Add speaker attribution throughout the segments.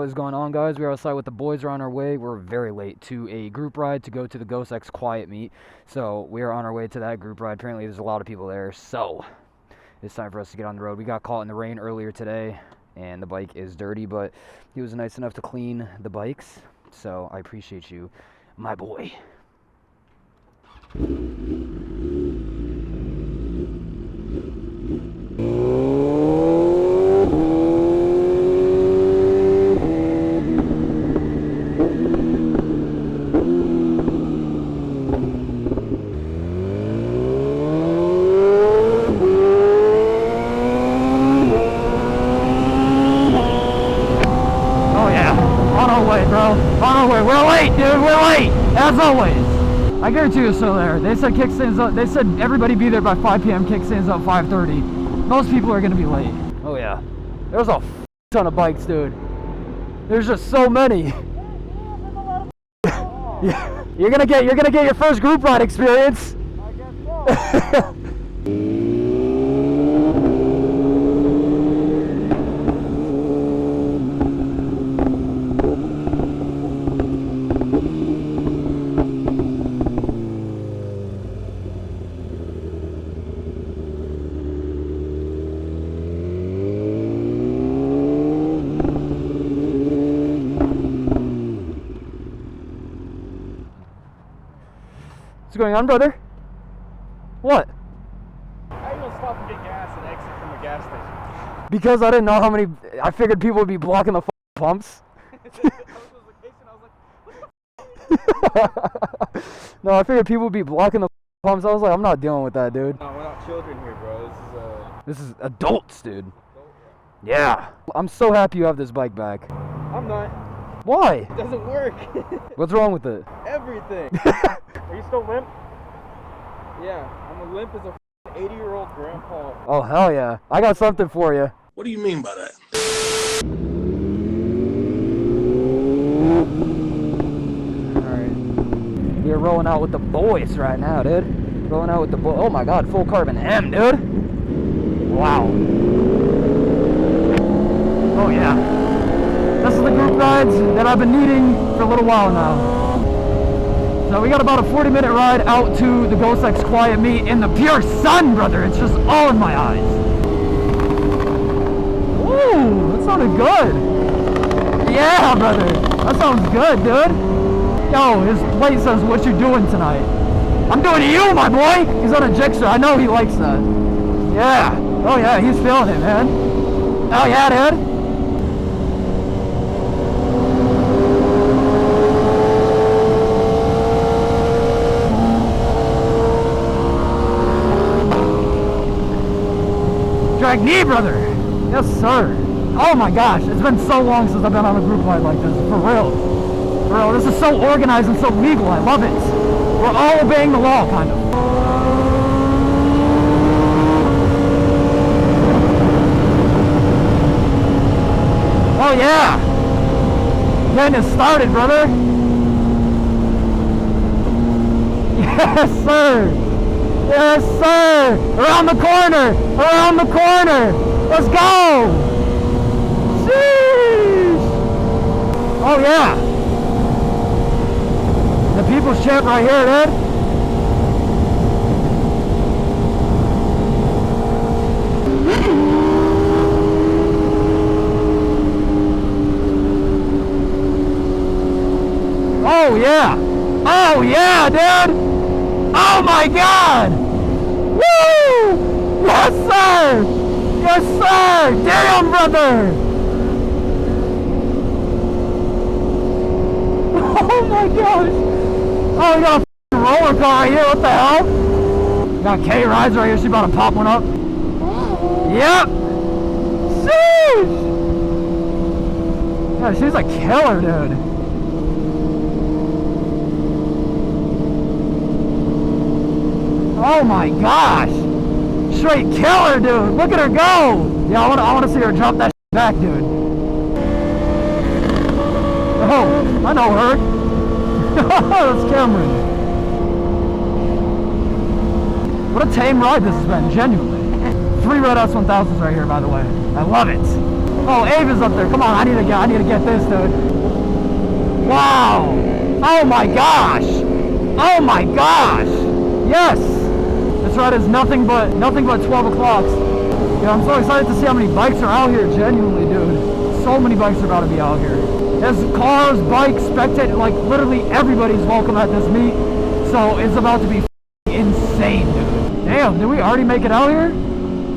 Speaker 1: What is going on, guys? We're outside with the boys. Are on our way. We're very late to a group ride to go to the Ghost X Quiet Meet. So we are on our way to that group ride. Apparently there's a lot of people there. So it's time for us to get on the road. We got caught in the rain earlier today, and the bike is dirty, but he was nice enough to clean the bikes. So I appreciate you, my boy. We're late, dude. We're late, as always. I guarantee you're still there. They said kickstands up. They said everybody be there by 5 p.m. Kickstands up 5:30. Most people are gonna be late. Oh yeah, there's a ton of bikes, dude. There's just so many. Yeah, you're gonna get your first group ride experience.
Speaker 2: I guess so.
Speaker 1: What's going on, brother? What?
Speaker 2: How you gonna stop and get gas and exit from the gas station?
Speaker 1: Because I didn't know how many. I figured people would be blocking the pumps. No, I figured people would be blocking the pumps. I was like, I'm not dealing with that, dude.
Speaker 2: No, we're not children here, bro.
Speaker 1: This is adults, dude. Yeah. I'm so happy you have this bike back.
Speaker 2: I'm not.
Speaker 1: Why?
Speaker 2: It doesn't work.
Speaker 1: What's wrong with it?
Speaker 2: Everything. Are you still limp? Yeah, I'm limp as a 80-year-old grandpa.
Speaker 1: Oh, hell yeah. I got something for you.
Speaker 3: What do you mean by that?
Speaker 1: Alright. We're rolling out with the boys right now, dude. Rolling out with the boys. Oh my god, full carbon M, dude. Wow. Oh yeah. This is the group rides that I've been needing for a little while now. So we got about a 40-minute ride out to the Ghost X Quiet Meet in the pure sun, brother. It's just all in my eyes. Ooh, that sounded good. Yeah, brother. That sounds good, dude. Yo, his plate says, "What you doing tonight?" I'm doing to you, my boy. He's on a jigsaw. I know he likes that. Yeah. Oh yeah, he's feeling it, man. Oh yeah, dude. Drag knee, brother. Yes, sir. Oh my gosh, it's been so long since I've been on a group ride like this. For real. For real. This is so organized and so legal. I love it. We're all obeying the law, kind of. Oh yeah. Getting it started, brother. Yes, sir. Yes, sir! Around the corner! Around the corner! Let's go! Sheesh! Oh, yeah! The people's champ right here, dude! Oh, yeah! Oh, yeah, dude! Oh my god! Woo! Yes, sir! Yes, sir! Damn, brother! Oh my gosh! Oh, we got a roller car right here, what the hell? We got Kay rides right here, she about to pop one up. Yep! Sheesh! Yeah, she's a killer, dude. Oh my gosh! Straight killer, dude! Look at her go! Yeah, I want to see her drop that back, dude. Oh, I know her. That's Cameron. What a tame ride this has been, genuinely. 3 Red S1000s right here, by the way. I love it. Oh, Ava's up there. Come on, I need to get this, dude. Wow. Oh my gosh. Oh my gosh. Yes. This ride is nothing but 12 o'clock. Yeah, I'm so excited to see how many bikes are out here. Genuinely, dude. So many bikes are about to be out here. There's cars, bikes, spectators, like literally everybody's welcome at this meet. So it's about to be insane, dude. Damn, did we already make it out here?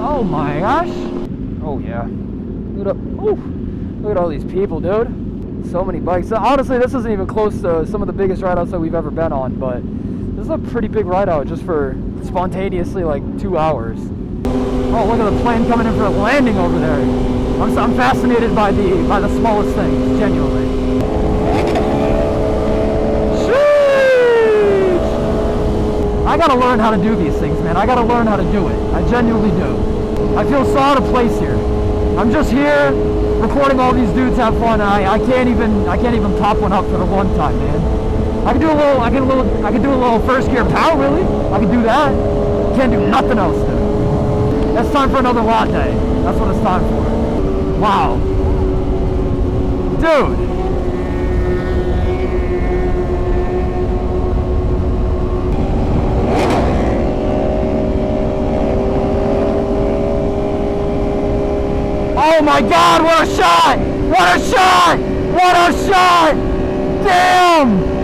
Speaker 1: Oh my gosh. Oh yeah. Look at all these people, dude. So many bikes. So honestly, this isn't even close to some of the biggest ride outs that we've ever been on, but this is a pretty big ride out just for spontaneously like 2 hours. Oh, look at the plane coming in for a landing over there. I'm fascinated by the smallest things, genuinely. Sheesh! I gotta learn how to do these things, man. I gotta learn how to do it. I genuinely do. I feel so out of place here. I'm just here recording all these dudes have fun. I can't even pop one up for the one time, man. I can do a little first gear power wheelie. I can do that. Can't do nothing else, dude. It's time for another latte. That's what it's time for. Wow. Dude. Oh my God, what a shot! What a shot! What a shot! Damn!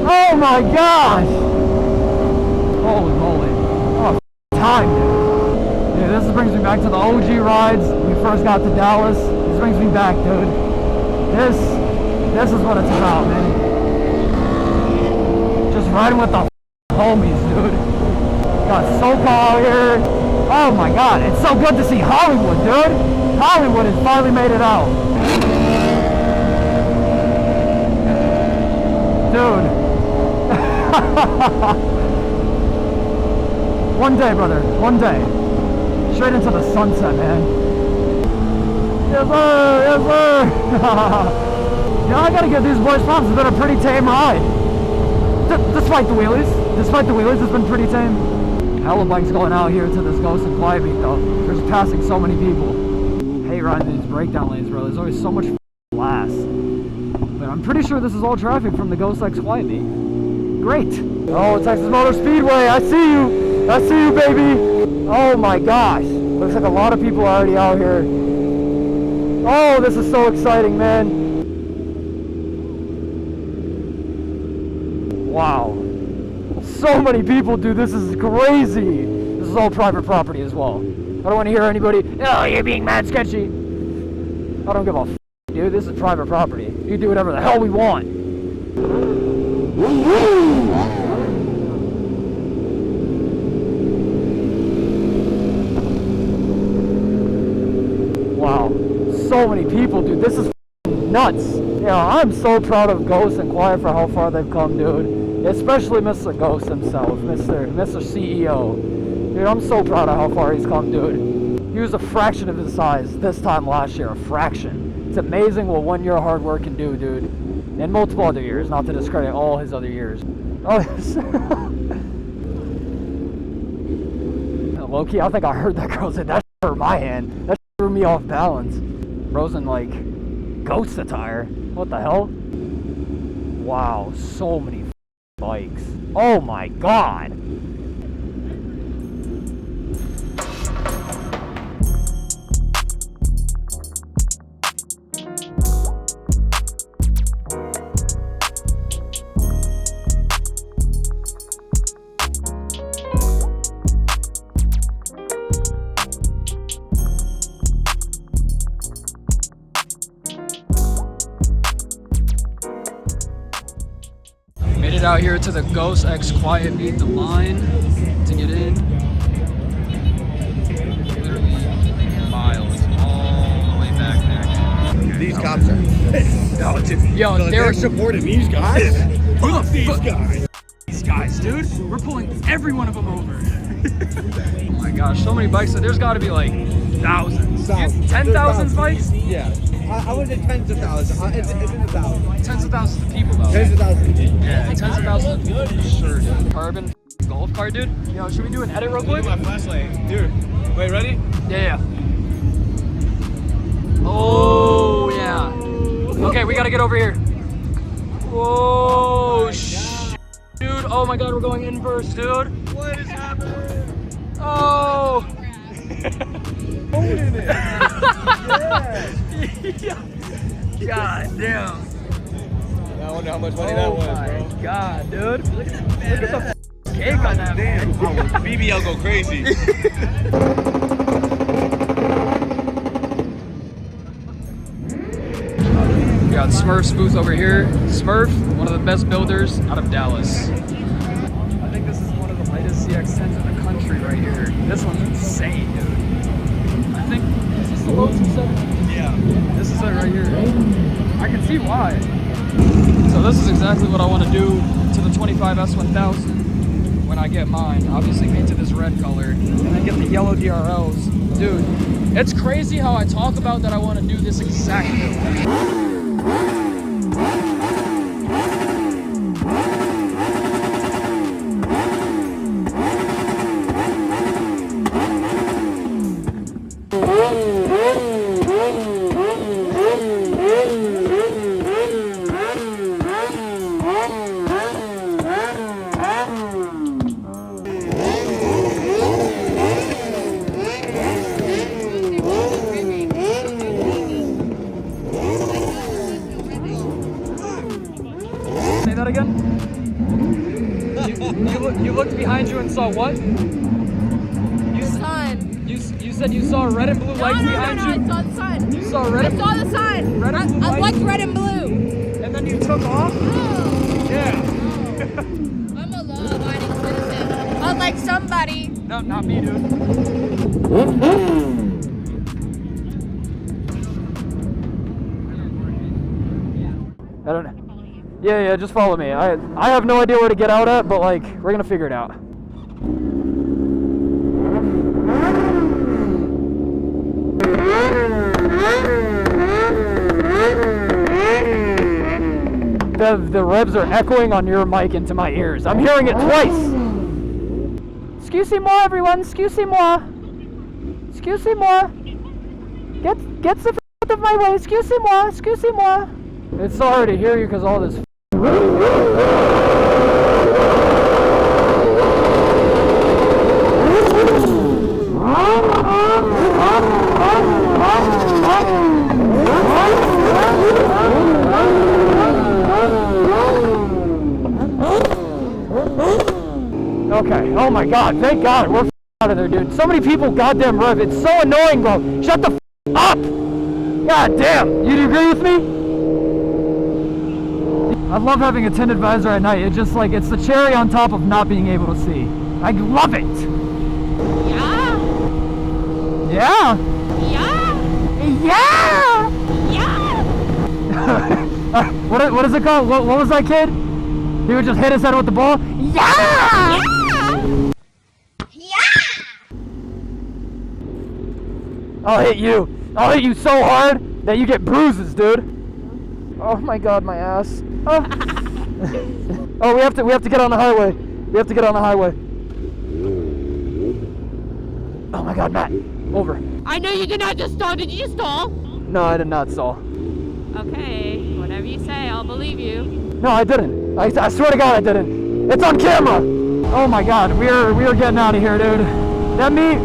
Speaker 1: Oh my gosh! Holy moly. Oh, time, dude. Yeah, this brings me back to the OG rides. We first got to Dallas. This brings me back, dude. This is what it's about, man. Just riding with the homies, dude. Got SoCal out here. Oh my God, it's so good to see Hollywood, dude. Hollywood has finally made it out. Dude. One day, brother. One day. Straight into the sunset, man. Yes, sir. Yes, sir. You know, I gotta give these boys props. It's been a pretty tame ride. Despite the wheelies, it's been pretty tame. Hella bikes going out here to this Ghost and Quiet meet, though. There's passing so many people. Hate riding these breakdown lanes, bro. There's always so much glass. But I'm pretty sure this is all traffic from the Ghost X Quiet meet. Great. Oh, Texas Motor Speedway. I see you. I see you, baby. Oh my gosh. Looks like a lot of people are already out here. Oh, this is so exciting, man. Wow. So many people, dude. This is crazy. This is all private property as well. I don't want to hear anybody, oh, you're being mad sketchy. I don't give a f, dude. This is private property. You can do whatever the hell we want. Wow. So many people, dude. This is nuts. Yeah, I'm so proud of Ghost and Quiet for how far they've come, dude. Especially Mr. Ghost himself, Mr. CEO. Dude, I'm so proud of how far he's come, dude. He was a fraction of his size this time last year, a fraction. It's amazing what 1 year of hard work can do, dude. And multiple other years, not to discredit all his other years. Oh, low-key, I think I heard that girl say, that hurt my hand. That threw me off balance. Bro's in, like, Ghost attire. What the hell? Wow, so many bikes. Oh my God. Made it out here to the Ghost X Quiet meet, the line to get in. Literally miles all the way back there.
Speaker 3: These cops are pissed.
Speaker 1: Oh, dude. Yo,
Speaker 3: So they're supporting these guys. Fuck these guys.
Speaker 1: These guys, dude. We're pulling every one of them over. Oh my gosh, so many bikes. So there's got to be like thousands. 10,000 bikes?
Speaker 3: Yeah.
Speaker 2: I was at tens of thousands. It's in the thousands.
Speaker 1: Tens of thousands of people, though.
Speaker 2: Tens of thousands.
Speaker 1: Yeah, tens of thousands of people for sure, dude. Carbon golf cart, dude. Yo, should we do an edit real quick?
Speaker 2: My flashlight. Dude, wait, ready?
Speaker 1: Yeah. Oh, yeah. Okay, we gotta get over here. Whoa, dude. Oh my god, we're going inverse, dude.
Speaker 2: What is happening?
Speaker 1: Oh.
Speaker 2: Holding it.
Speaker 1: Yeah. God damn.
Speaker 2: I wonder how much money that was, bro.
Speaker 1: Oh my god, dude. Look at the cake on that, man.
Speaker 2: BBL go crazy.
Speaker 1: We got Smurf's booth over here. Smurf, one of the best builders out of Dallas. I think this is one of the latest CX-10s in the country right here. This one's insane, dude. I think, is this the low 270?
Speaker 2: Yeah.
Speaker 1: This is it right here. I can see why. So this is exactly what I want to do to the 25 S1000 when I get mine. Obviously paint to this red color and then get the yellow DRLs. Dude, it's crazy how I talk about that I want to do this exact build. Say that again? You looked behind you and saw what?
Speaker 4: The sun.
Speaker 1: You said you saw red and blue lights behind you?
Speaker 4: I saw the sun.
Speaker 1: You saw red
Speaker 4: I
Speaker 1: and
Speaker 4: saw the sun.
Speaker 1: Red and blue
Speaker 4: I
Speaker 1: lights?
Speaker 4: liked red and blue.
Speaker 1: And then you took off?
Speaker 4: Oh.
Speaker 1: Yeah.
Speaker 4: I'm a law-abiding citizen. Unlike somebody.
Speaker 1: No, not me, dude. I don't know. Yeah, just follow me. I have no idea where to get out at, but like, we're gonna figure it out. The revs are echoing on your mic into my ears. I'm hearing it twice. Excusez-moi, everyone. Excusez-moi. Excusez-moi. Get the f out of my way. Excusez-moi. Excusez-moi. It's so hard to hear you because all this. Okay, oh my god, thank god, we're out of there, dude. So many people goddamn rev, it's so annoying, bro. Shut the up! God damn, you agree with me? I love having a tinted visor at night. It's just like, it's the cherry on top of not being able to see. I love it!
Speaker 4: Yeah.
Speaker 1: Yeah?
Speaker 4: Yeah.
Speaker 1: Yeah!
Speaker 4: Yeah.
Speaker 1: What is it called? What was that kid? He would just hit his head with the ball? Yeah! I'll hit you. I'll hit you so hard that you get bruises, dude. Oh my god, my ass. Oh, oh we have to get on the highway. We have to get on the highway. Oh my god, Matt. Over.
Speaker 4: I know you did not just stall. Did you just stall?
Speaker 1: No, I did not stall.
Speaker 4: Okay, whatever you say, I'll believe you.
Speaker 1: No, I didn't. I swear to god I didn't. It's on camera. Oh my god, we are getting out of here, dude. That meet,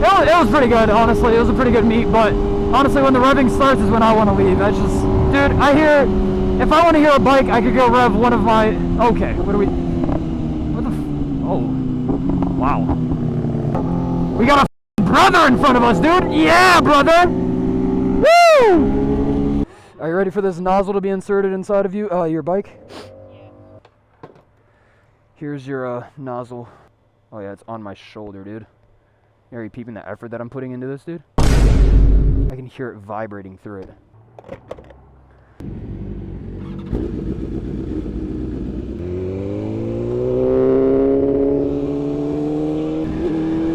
Speaker 1: it was pretty good, honestly. It was a pretty good meet, but honestly, when the revving starts is when I want to leave. I just, dude, if I want to hear a bike, I could go rev one of my, okay, what the oh, wow. We got a brother in front of us, dude. Yeah, brother. Woo! Are you ready for this nozzle to be inserted inside of your bike? Yeah. Here's your nozzle. Oh yeah, it's on my shoulder, dude. Are you peeping the effort that I'm putting into this, dude? I can hear it vibrating through it.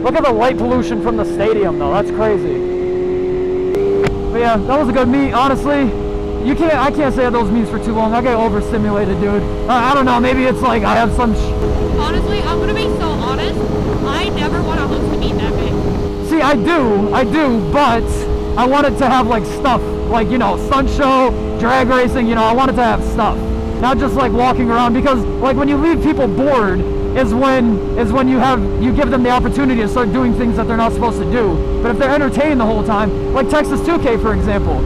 Speaker 1: Look at the light pollution from the stadium, though. That's crazy. But yeah, that was a good meet, honestly. I can't stay at those meets for too long. I get overstimulated, dude. I don't know, maybe it's like I have some
Speaker 4: Honestly, I'm gonna be so honest. I never want to host a meet that big.
Speaker 1: See, I do, but I wanted to have like stuff, like, you know, stunt show, drag racing, you know, I wanted to have stuff. Not just like walking around, because like when you leave people bored is when you give them the opportunity to start doing things that they're not supposed to do. But if they're entertained the whole time, like Texas 2K for example.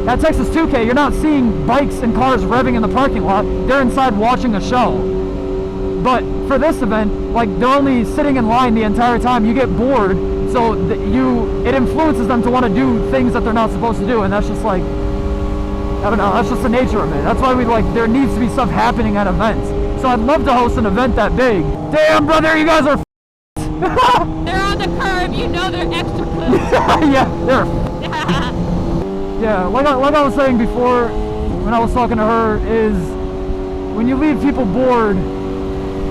Speaker 1: At Texas 2K, you're not seeing bikes and cars revving in the parking lot. They're inside watching a show. But for this event, like they're only sitting in line the entire time. You get bored, so it influences them to want to do things that they're not supposed to do, and that's just like, I don't know, that's just the nature of it. That's why there needs to be stuff happening at events. So I'd love to host an event that big. Damn, brother, you guys are
Speaker 4: They're on the curve, you know they're extra close.
Speaker 1: yeah, they're yeah, like I was saying before when I was talking to her, is when you leave people bored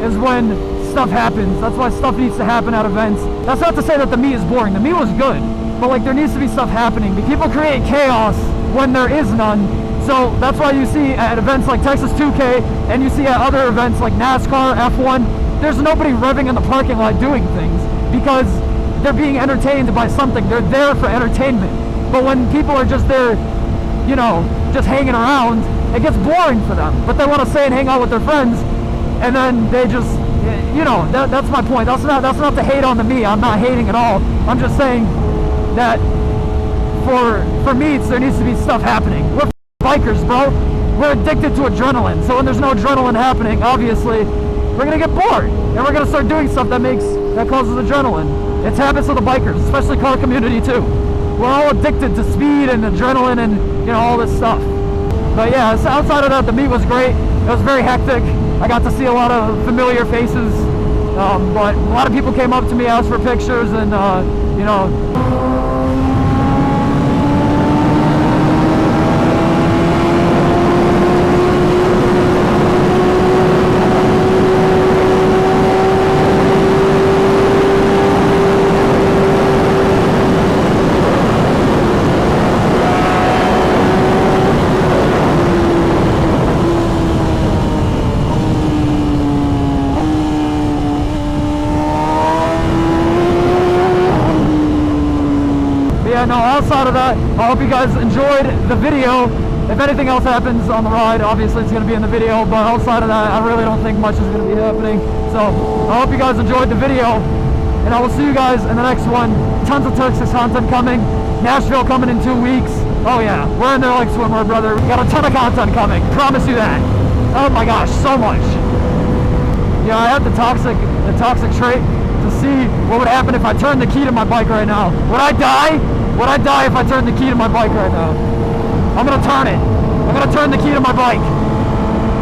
Speaker 1: is when stuff happens. That's why stuff needs to happen at events. That's not to say that the meet is boring. The meet was good, but like there needs to be stuff happening. People create chaos when there is none. So that's why you see at events like Texas 2K and you see at other events like NASCAR, F1, there's nobody revving in the parking lot doing things because they're being entertained by something. They're there for entertainment. But when people are just there, you know, just hanging around, it gets boring for them. But they want to stay and hang out with their friends, and then they just, you know, that's my point. That's not to hate on the me. I'm not hating at all. I'm just saying that for meets, there needs to be stuff happening. We're bikers, bro. We're addicted to adrenaline. So when there's no adrenaline happening, obviously, we're gonna get bored, and we're gonna start doing stuff that causes adrenaline. It's habits of the bikers, especially car community too. We're all addicted to speed and adrenaline and, you know, all this stuff. But yeah, so outside of that, the meet was great. It was very hectic. I got to see a lot of familiar faces, but a lot of people came up to me, asked for pictures, and you know. No, outside of that, I hope you guys enjoyed the video. If anything else happens on the ride, obviously it's going to be in the video, but outside of that, I really don't think much is going to be happening. So I hope you guys enjoyed the video, and I will see you guys in the next one. Tons of Texas content coming. Nashville coming in 2 weeks. Oh yeah, we're in there like swimwear, brother. We got a ton of content coming, promise you that. Oh my gosh, so much. Yeah, I had the toxic trait to see what would happen if I turned the key to my bike right now. Would I die? Would I die if I turned the key to my bike right now? I'm gonna turn it. I'm gonna turn the key to my bike.